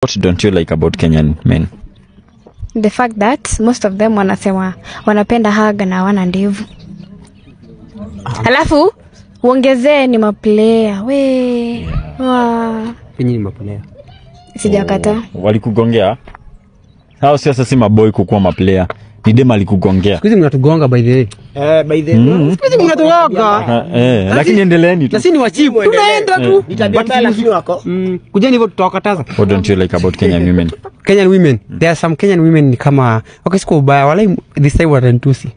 What don't you like about Kenyan men? The fact that most of them wanasema wanapenda haga na wana ndevu. Alafu uongezee ni maplayer. We. Wa. Penye ni maplayer. Sijakata. Walikugongea? Hao sasa si maboy kukuwa maplayer. Ni dem alikugongea. Siku hizi mnatugonga by the way. By the way. Siku hizi mnatugonga. Lakini endeleeni tu. Na si ni wachibu. Tunaenda tu. Nitabia lakini wako. Kujeni hivyo tutawakataza. What don't you like about Kenyan women? Kenyan women. There are some Kenyan women ni kama wakisikia ubaya wala this time watanitusi.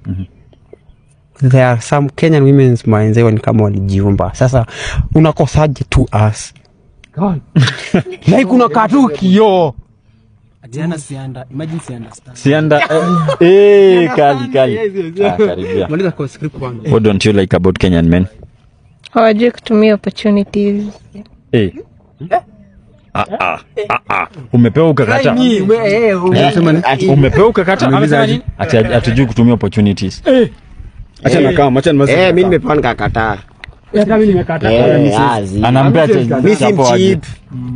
There are some Kenyan women maenzi ni kama walijiumba. Sasa unakosaje to us? God. Like unakaa tu kioo. Diana Sianda, imagine Sianda. Sianda kali. Karibia. Maliza kwa script kwanza. What don't you like about Kenyan men? Hawajui kutumia opportunities. Umepewa ukakata. Umepewa ukakata. Amesema nini? Atujui kutumia opportunities. Acha na kama, acha na Mimi nimepewa nikakataa. Hata mimi nimekata. Anampea Mimi si cheap.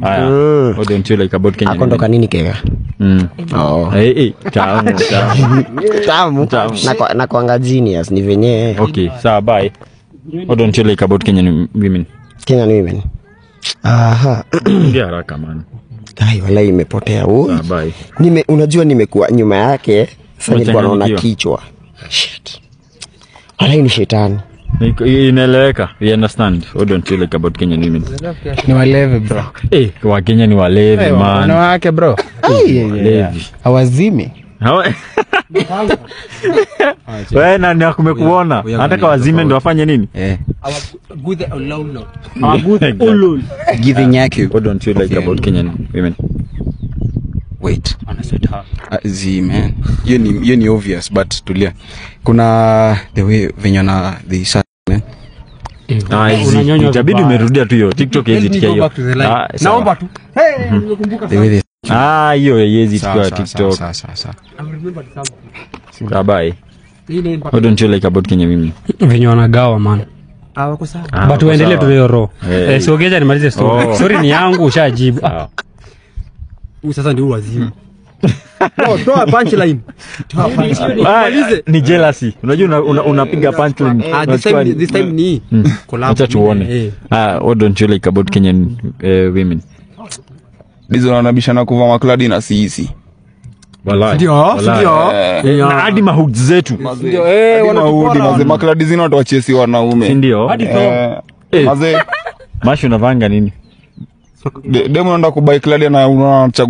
Haya. What don't you like about Kenyan men? Akondoka nini kega? Oh. Tamu. Na kwa genius ni venye. Okay, sawa bye. What don't you like about Kenyan women? Kenyan women. Aha. Ngia haraka man. Ai wala imepotea huyu. Sawa bye. Unajua nimekuwa nyuma yake, sasa nilikuwa naona kichwa. Shit. Wala ni shetani. Inaeleweka. We understand. What don't you like about Kenyan women? Ni walevi bro. Wa Kenya ni walevi man. Wanawake bro. Walevi. Hawazimi. Wewe nani akumekuona? Nataka wazime ndio wafanye nini? Good ulolo. Ulul. Giving yake. What don't you like about Kenyan women? Wait. Man. Hiyo ni obvious but tulia. Kuna the way venye na the shot man. Itabidi umerudia tu hiyo TikTok hizi tikia hiyo. Naomba tu. The way hiyo hizi tikia TikTok. Sasa. Bye. What don't you like about Kenyan women? Venye wanagawa man. Wako sawa. But uendelee tu hiyo roho. Siogeja nimalize story. Story ni yangu ushajibu. Sasa ndio wazimu. No, toa punchline. Ni jealousy. Unajua unapiga punchline. This time ni collab. Acha tuone. What don't you like about Kenyan women? Dizo wanabishana kuvaa makladi na sisi. Wallahi. Ndio. Hadi mahoods zetu. Ndio wanatupora. Makladi zina watu wachesi wanaume. Ndio. Mazee. Mashi unavanga nini? Demo unaenda kubai kladi na unachagua